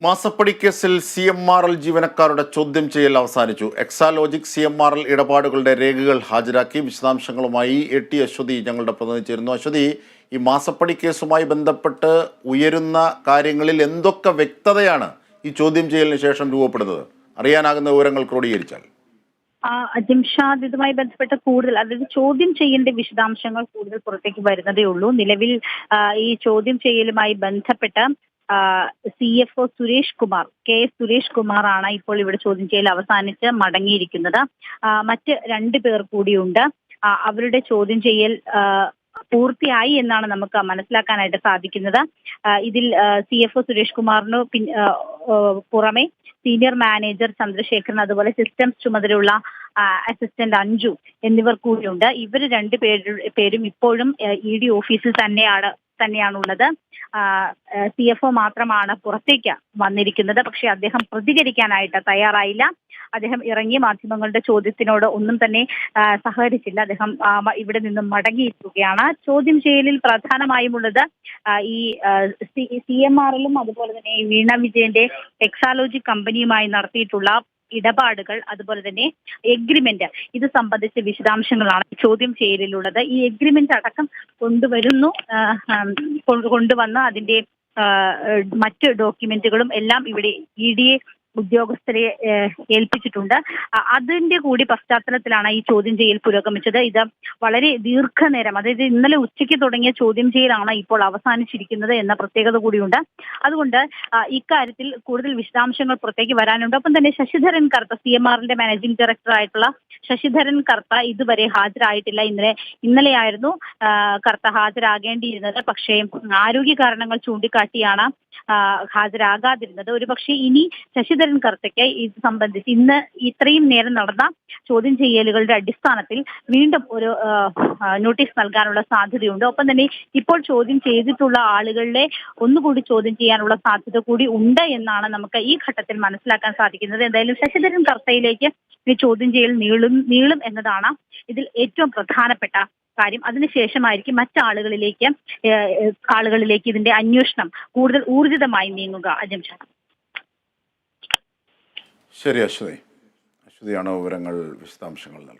മാസപ്പടി കേസിൽ CMRL ജീവനക്കാരുടെ ചോദ്യം ചെയ്യൽ അവസാനിച്ചു. എക്സാലോജിക് CMRL ഇടപാടുകളുടെ രേഖകൾ ഹാജരാക്കി. വിശദാംശങ്ങളുമായി AT അശ്വതി ഞങ്ങളുടെ പ്രതിനിധി ചേരുന്നു. അശ്വതി, ഈ മാസപ്പടി കേസുമായി ബന്ധപ്പെട്ട് ഉയരുന്ന കാര്യങ്ങളിൽ എന്തൊക്കെ വ്യക്തതയാണ് ഈ ചോദ്യം ചെയ്യലിന് ശേഷം രൂപപ്പെടുന്നത്? അറിയാനാകുന്ന വിവരങ്ങൾ ക്രോഡീകരിച്ചാൽ. ജിംഷാദ്, ഇതുമായി ബന്ധപ്പെട്ട കൂടുതൽ, അതായത് ചോദ്യം ചെയ്യലിന്റെ വിശദാംശങ്ങൾ കൂടുതൽ പുറത്തേക്ക് വരുന്നതേ ഉള്ളൂ. നിലവിൽ ഈ ചോദ്യം ചെയ്യലുമായി ബന്ധപ്പെട്ട CFO സുരേഷ് കുമാർ, സുരേഷ് കുമാർ ആണ് ഇപ്പോൾ ഇവിടെ ചോദ്യം ചെയ്യൽ അവസാനിച്ച് മടങ്ങിയിരിക്കുന്നത്. മറ്റ് 2 പേർ കൂടിയുണ്ട്. അവരുടെ ചോദ്യം ചെയ്യൽ പൂർത്തിയായി എന്നാണ് നമുക്ക് മനസ്സിലാക്കാനായിട്ട് സാധിക്കുന്നത്. ഇതിൽ CFO സുരേഷ് കുമാറിന് പുറമെ സീനിയർ മാനേജർ ചന്ദ്രശേഖരൻ, അതുപോലെ സിസ്റ്റംസ് ചുമതലയുള്ള അസിസ്റ്റന്റ് അഞ്ജു എന്നിവർ കൂടിയുണ്ട്. ഇവർ 2 പേരും ഇപ്പോഴും ED ഓഫീസിൽ തന്നെയാണുള്ളത്. CFO മാത്രമാണ് പുറത്തേക്ക് വന്നിരിക്കുന്നത്. പക്ഷെ അദ്ദേഹം പ്രതികരിക്കാനായിട്ട് തയ്യാറായില്ല. അദ്ദേഹം ഇറങ്ങിയ മാധ്യമങ്ങളുടെ ചോദ്യത്തിനോട് ഒന്നും തന്നെ സഹകരിച്ചില്ല. അദ്ദേഹം ഇവിടെ നിന്നും മടങ്ങിയിരിക്കുകയാണ്. ചോദ്യം ചെയ്യലിൽ പ്രധാനമായുമുള്ളത് ഈ CMRL-ഉം അതുപോലെ തന്നെ വീണ വിജയന്റെ എക്സാലോജി കമ്പനിയുമായി നടത്തിയിട്ടുള്ള ഇടപാടുകൾ, അതുപോലെ തന്നെ എഗ്രിമെന്റ്, ഇത് സംബന്ധിച്ച വിശദാംശങ്ങളാണ് ചോദ്യം ചെയ്യലിലുള്ളത്. ഈ എഗ്രിമെന്റ് അടക്കം കൊണ്ടുവന്ന് അതിന്റെ മറ്റ് ഡോക്യുമെന്റുകളും എല്ലാം ഇവിടെ ED ഉദ്യോഗസ്ഥരെ ഏൽപ്പിച്ചിട്ടുണ്ട്. അതിന്റെ കൂടി പശ്ചാത്തലത്തിലാണ് ഈ ചോദ്യം ചെയ്യൽ പുരോഗമിച്ചത്. ഇത് വളരെ ദീർഘനേരം, അതായത് ഇന്നലെ ഉച്ചയ്ക്ക് തുടങ്ങിയ ചോദ്യം ചെയ്യലാണ് ഇപ്പോൾ അവസാനിച്ചിരിക്കുന്നത് എന്ന പ്രത്യേകത കൂടിയുണ്ട്. അതുകൊണ്ട് ഇക്കാര്യത്തിൽ കൂടുതൽ വിശദാംശങ്ങൾ പുറത്തേക്ക് വരാനുണ്ട്. ഒപ്പം തന്നെ ശശിധരൻ കർത്ത, CMRL-ന്റെ മാനേജിംഗ് ഡയറക്ടർ ആയിട്ടുള്ള ശശിധരൻ കർത്ത ഇതുവരെ ഹാജരായിട്ടില്ല. ഇന്നലെയായിരുന്നു കർത്ത ഹാജരാകേണ്ടിയിരുന്നത്. പക്ഷേ ആരോഗ്യ കാരണങ്ങൾ ചൂണ്ടിക്കാട്ടിയാണ് ഹാജരാകാതിരുന്നത്. ഒരുപക്ഷെ ഇനി ശശിധരൻ കർത്തയ്ക്ക് ഇത് സംബന്ധിച്ച് ഇന്ന് ഇത്രയും നേരം നടന്ന ചോദ്യം ചെയ്യലുകളുടെ അടിസ്ഥാനത്തിൽ വീണ്ടും ഒരു നോട്ടീസ് നൽകാനുള്ള സാധ്യതയുണ്ട്. ഒപ്പം തന്നെ ഇപ്പോൾ ചോദ്യം ചെയ്തിട്ടുള്ള ആളുകളെ ഒന്നുകൂടി ചോദ്യം ചെയ്യാനുള്ള സാധ്യത കൂടി ഉണ്ട് എന്നാണ് നമുക്ക് ഈ ഘട്ടത്തിൽ മനസ്സിലാക്കാൻ സാധിക്കുന്നത്. എന്തായാലും ശശിധരൻ കർത്തയിലേക്ക് ഈ ചോദ്യം ചെയ്യൽ നീളും എന്നതാണ് ഇതിൽ ഏറ്റവും പ്രധാനപ്പെട്ട കാര്യം. അതിനുശേഷമായിരിക്കും മറ്റാളുകളിലേക്ക് ഇതിന്റെ അന്വേഷണം കൂടുതൽ ഊർജിതമായി നീങ്ങുക. അജംഷാദ്. ശരി അശ്വതിയാണ് വിവരങ്ങൾ, വിശദാംശങ്ങൾ നൽകുന്നത്.